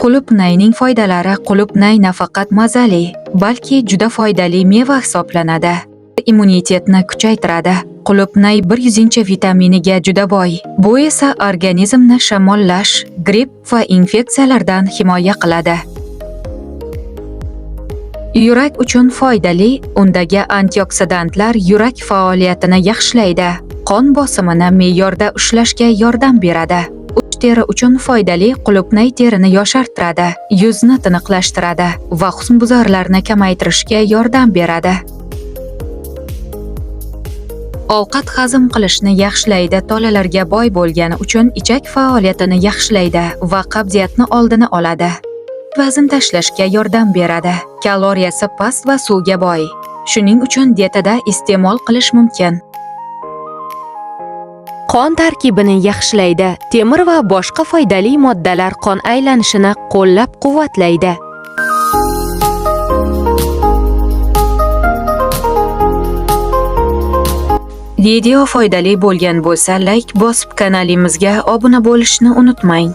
Qulupnayning foydalari. Qulupnay nafaqat mazali, balki juda foydali meva hisoblanadi. Immunitetni kuchaytiradi. Qulupnay 100 vitaminiga juda boy. Bu esa organizmni shamollash, gripp va infeksiyalardan himoya qiladi. Yurak uchun foydali. Undagi antioksidantlar yurak faoliyatini yaxshilaydi. Qon bosimini me'yorda ushlashga yordam beradi. Teri uchun foydali. Qulupnay terini yoshartiradi, yuzni tiniqlashtiradi va husnbuzarlarni kamaytirishga yordam beradi. Ovqat hazm qilishni yaxshilaydi. Tolalarga boy bo'lgani uchun ichak faoliyatini yaxshilaydi va qabziyatni oldini oladi. Vazn tashlashga yordam beradi. Kaloriyasi past va suvga boy. Shuning uchun dietada iste'mol qilish mumkin. Qon tarkibini yaxshilaydi. Temir va boshqa foydali moddalar qon aylanishini qo'llab-quvvatlaydi. Video foydali bo'lgan bo'lsa, like bosib kanalimizga obuna bo'lishni unutmang.